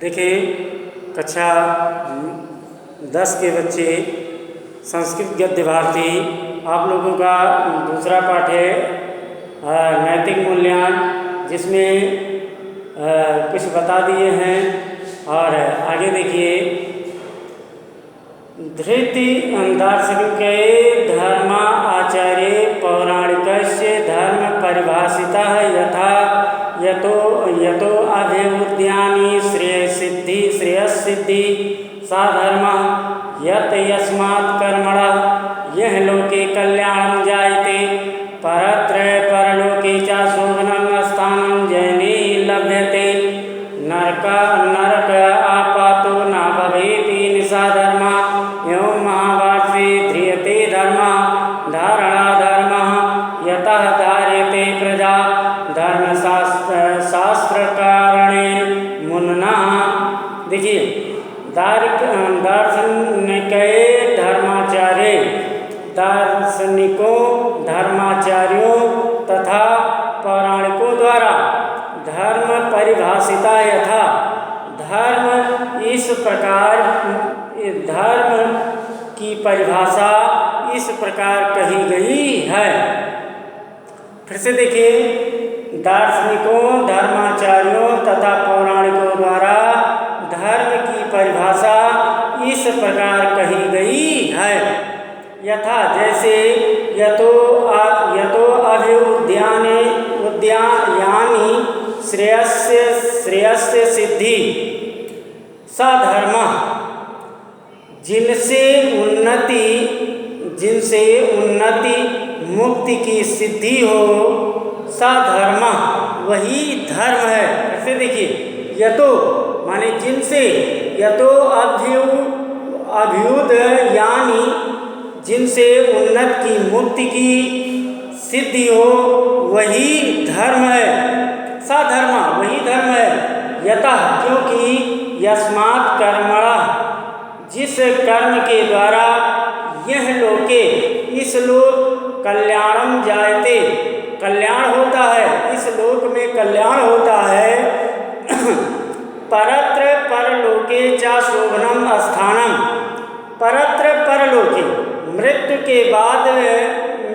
देखिए, कक्षा 10 के बच्चे संस्कृत गद्य भारती, आप लोगों का दूसरा पाठ है नैतिक मूल्यांकन, जिसमें कुछ बता दिए हैं। और आगे देखिए, धृति दार्शनिके धर्म आचार्य पौराणिकस्य धर्म परिभाषितः यथा यतो अभिवृद्ध्यानि श्रेयस्सिद्धि सा धर्मः यत् यस्मात् कर्मणः यः लोके कल्याणं जायते परत्र परलोके च शोभनं स्थानं जैने लभ्यते नरक आपातो न भवेति सा धर्मः एवं महाभारते ध्रियते धर्मः धारणा धर्मः यतः धार्यते प्रजा धर्मशास्त्रकारणेन मुनिना। देखिए, दार्शनिकों धर्माचार्यों तथा पौराणिकों द्वारा धर्म परिभाषिता यथा धर्म इस प्रकार धर्म की परिभाषा इस प्रकार कही गई है। फिर से देखिए, दार्शनिकों धर्माचार्यों तथा पौराणिकों द्वारा धर्म की परिभाषा इस प्रकार कही गई है। यथा जैसे यतो अभिवृद्ध्यानि श्रेयस्य सिद्धि सा धर्मः जिनसे उन्नति मुक्ति की सिद्धि हो सा धर्म वही धर्म है। ऐसे देखिए, यतो माने जिनसे, यतो अभ्युदयानि जिनसे उन्नत की मुक्ति की सिद्धि हो वही धर्म है, सा धर्म वही धर्म है। यतः क्योंकि यस्मात् कर्मणः जिस कर्म के द्वारा यह लोके इस लोक कल्याणम जायते कल्याण होता है, इस लोक में कल्याण होता है परत्र परलोके च शोभनम स्थानम परत्र परलोके मृत्यु के बाद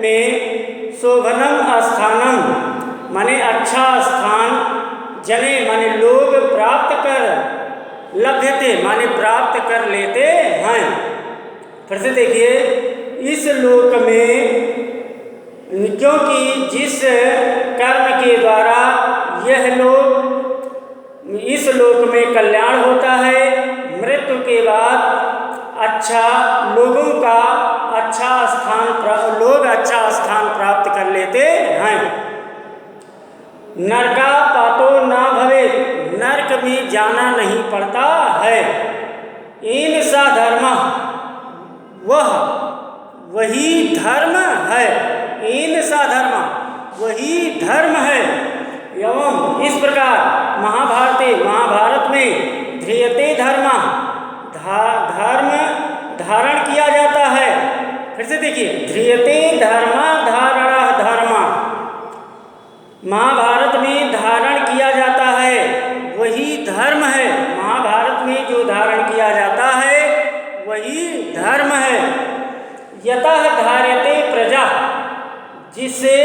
में शोभनम स्थानम माने अच्छा स्थान जने माने लोग प्राप्त कर लभ्यते माने प्राप्त कर लेते हैं। फिर से देखिए, इस लोक में क्योंकि जिस कर्म के द्वारा यह लोक इस लोक में कल्याण होता है, मृत्यु के बाद अच्छा लोगों का लोग अच्छा स्थान प्राप्त कर लेते हैं। नरकापातो न भवे नरक में जाना नहीं पड़ता है। इन सा धर्म वही धर्म है, इन सा धर्म वही धर्म है। एवं इस प्रकार महाभारत में ध्रियते धर्म धर्म धारण किया जाता है। फिर से देखिए, ध्रियते धर्म धारणा धर्म महाभारत में धारण किया जाता है वही धर्म है। महाभारत में जो धारण किया जाता है वही धर्म है। यतः धार्यते प्रजा जिसे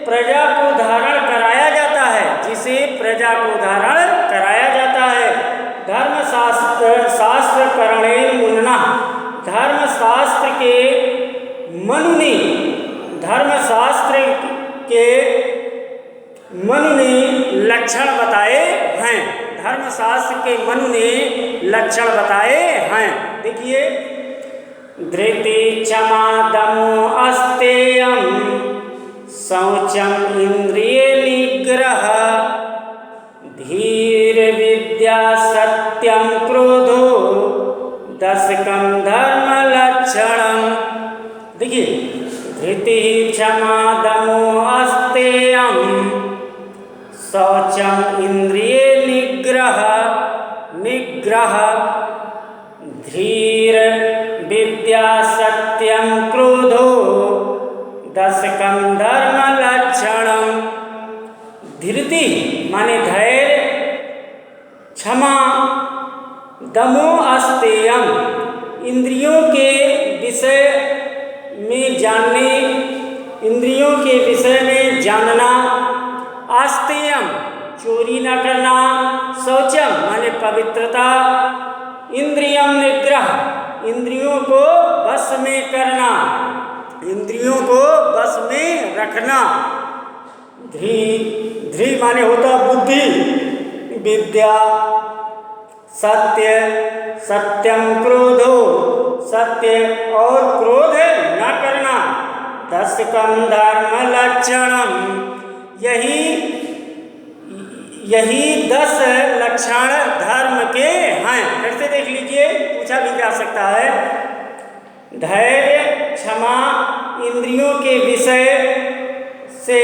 प्रजा को धारण कराया जाता है, जिसे प्रजा को धारण कराया जाता है। धर्मशास्त्र करणेन मुनिना धर्मशास्त्र के मनु ने लक्षण बताए हैं। धर्मशास्त्र के मनु ने लक्षण बताए हैं। देखिए, धृति क्षमा दमो अस्तेयं शौचम इंद्रिय निग्रह धीर विद्या सत्यम क्रोधो दशकम धर्म लक्षणम। देखिए, धृति क्षमा दमो अस्तेयं शौचम इंद्रिय निग्रह धीर विद्या सत्यम क्रोधो दशकम धर्म लक्षणम। धृति माने धैर्य, क्षमा दमो अस्तेयम, इंद्रियों के विषय में जानने, इंद्रियों के विषय में जानना। अस्तेयम, चोरी न करना। शौचम माने पवित्रता। इंद्रियम निग्रह, इंद्रियों को वश में करना, इंद्रियों को वश में रखना। धी, धी माने होता बुद्धि। विद्या, सत्य, सत्यम क्रोधो, सत्य और क्रोध न करना। दशकम धर्म लक्षणम, यही 10 लक्षण धर्म के हैं। फिर से देख लीजिए, पूछा भी जा सकता है। धैर्य, क्षमा, इंद्रियों के विषय से,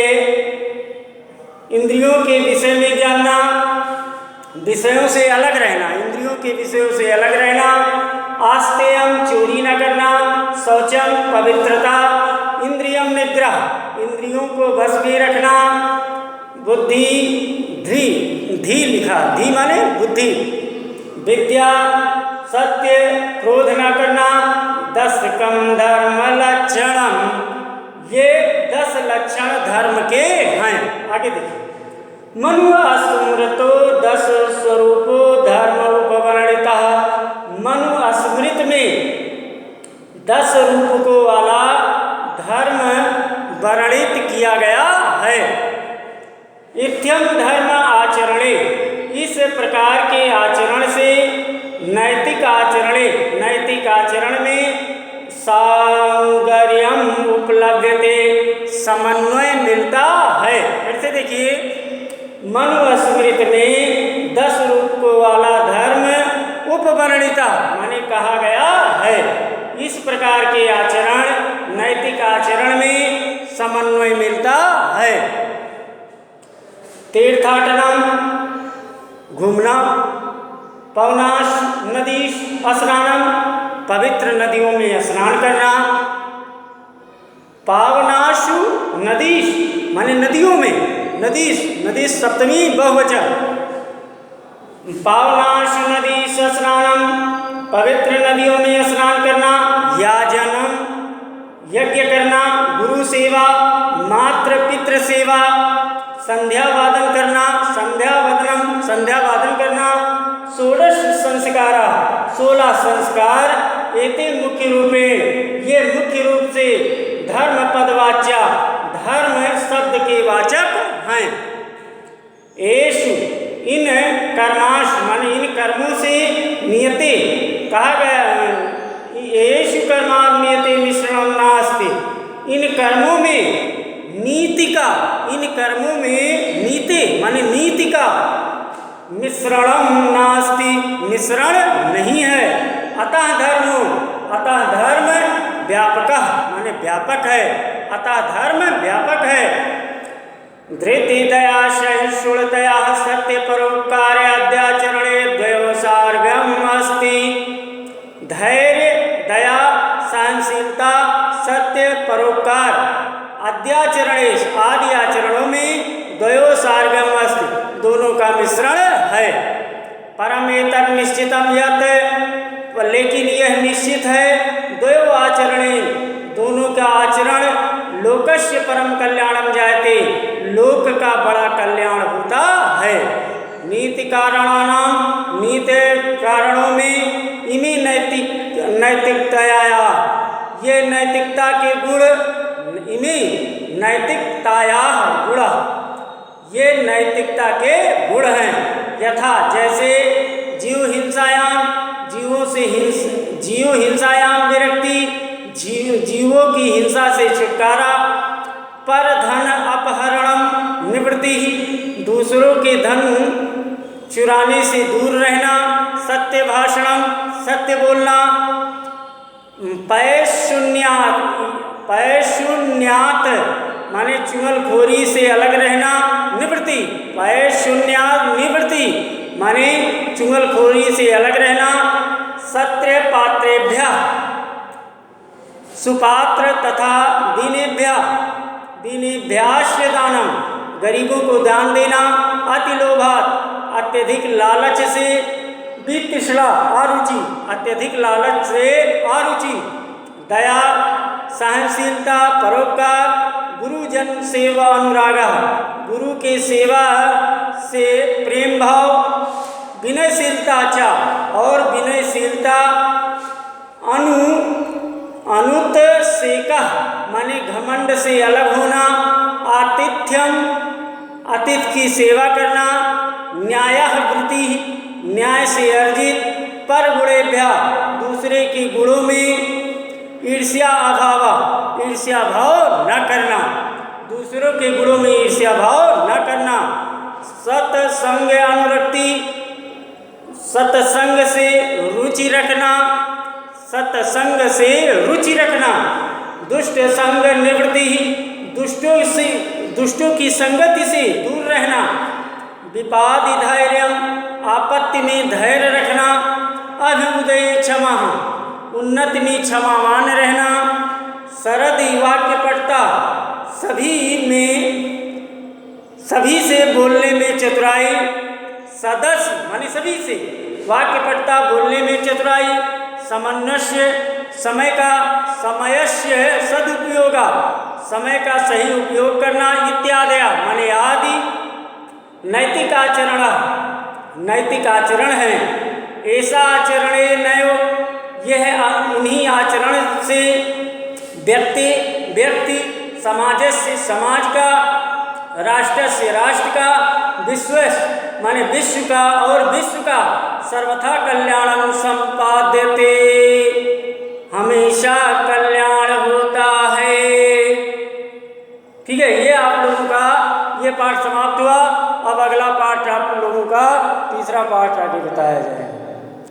इंद्रियों के विषय में जानना, विषयों से अलग रहना, इंद्रियों के विषयों से अलग रहना। आस्तेयम, चोरी न करना। शौचम, पवित्रता। इंद्रियम निग्रह, इंद्रियों को वश में रखना। बुद्धि, धी, धी लिखा, धी माने बुद्धि। विद्या, सत्य, क्रोध न करना। दशकम धर्म लक्षणम, ये 10 लक्षण धर्म के हैं। आगे देखिए। मनु स्मृतो 10 स्वरूपो धर्म उपवर्णिता, मनु स्मृत में 10 रूप को वाला धर्म वर्णित किया गया है। इत्यम धर्म आचरणे, इस प्रकार के आचरण से नैतिक आचरणे, नैतिक आचरण में सांगर्यम उपलब्धते, समन्वय मिलता है। फिर से देखिए, मनुस्मृत में 10 रूप को वाला धर्म उपवर्णिता माने कहा गया है। इस प्रकार के आचरण, नैतिक आचरण में समन्वय मिलता है। तीर्थाटनम, घूमना। पवनाश नदीश स्नानम, पवित्र नदियों में स्नान करना। पावनाशु नदीश माने नदियों में, नदीश, नदीश सप्तमी बहुवचन। पावनाशु नदीश स्नानम, पवित्र नदियों में स्नान करना। याजनम, यज्ञ करना। गुरु सेवा, मातृ पितृ सेवा। संध्या वादन करना, संध्या वदनम, संध्या वादन करना। षोडश संस्कारा, 16 संस्कार। एते मुख्य रूपे, ये मुख्य रूप से धर्म पदवाच्या, धर्म शब्द के वाचक हैं। एषु, इन कर्माश माने इन कर्मों से नियते कहा गया। एषु कर्मा नियते मिश्रणम नास्ति, इन कर्मों में नीति का, इन कर्मों में नीति माने नीति का मिश्रणम नास्ति, मिश्रण नहीं है। अतः धर्मो, अतः धर्म व्यापकः माने व्यापक है। अतः धर्म व्यापक है। धृति दया सहिष्णुतया सत्य परोपकार्याद्याचरणे द्वयोसार्गम अस्ति। धैर्य, दया, सहनशीलता, सत्य, परोपकार, अद्याचरणे आदि आचरणों में द्वयोसार्गम अस्ति, दोनों का मिश्रण है। परमेतर निश्चितम यत्, लेकिन यह निश्चित है। द्वयो आचरणे, दोनों का आचरण लोकस्य परम कल्याणम जायते, लोक का बड़ा कल्याण होता है। नीति कारणानाम, नीति कारणों में इमी नैतिकताया, ये नैतिकता के गुण। इमी नैतिकताया गुण, ये नैतिकता के गुण हैं। यथा जैसे जीव हिंसायाम, जीव हिंसायाम विरक्ति, जीवों की हिंसा से छुटकारा। पर धन अपहरणम निवृत्ति, दूसरों के धन चुराने से दूर रहना। सत्य भाषणम, सत्य बोलना। पैशून्यात माने चुगलखोरी से अलग रहना। निवृत्ति, पैशून्यात निवृत्ति माने चुगलखोरी से अलग रहना। सत्य पात्रेभ्य, सुपात्र तथा दीनेभ्याश्य दानम, गरीबों को दान देना। अतिलोभात, अत्यधिक लालच से। दीप्त तृष्णा अरुचि, अत्यधिक लालच से अरुचि, दया, सहनशीलता, परोपकार, गुरुजन सेवा अनुराग, गुरु के सेवा से प्रेम भाव, विनयशीलता चा, और विनयशीलता, अनुत सेका माने घमंड से अलग होना, आतिथ्यम अतिथि की सेवा करना, न्यायः वृत्ति न्याय से अर्जित, पर गुणेभ्य दूसरे के गुणों में, ईर्ष्या अभाव ईर्ष्या भाव न करना, दूसरों के गुणों में ईर्ष्या भाव न करना, सत्संग अनुरक्ति सत्संग से रुचि रखना, सत्संग से रुचि रखना, दुष्ट संग निवृत्ति दुष्टों की संगति से दूर रहना, विपादि धैर्यम आपत्ति में धैर्य रखना, अभ्युदय क्षमा उन्नति में क्षमावान रहना, सरद वाक्य पटता सभी से बोलने में चतुराई, सदस्य माने सभी से, वाक्य पटता बोलने में चतुराई, समन्वय समयस्य सदुपयोगा समय का सही उपयोग करना, इत्यादि माने आदि, नैतिक आचरण है, ऐसा आचरणे नयो, यह उन्हीं आचरण से व्यक्ति समाज से समाज का, राष्ट्र से राष्ट्र का, विश्व माने विश्व का, और विश्व का सर्वथा कल्याण संपाद्यते, हमेशा कल्याण होता है। ठीक है, ये आप लोगों का ये पाठ समाप्त हुआ। अब अगला पाठ आप लोगों का तीसरा पाठ आगे बताया जाएगा।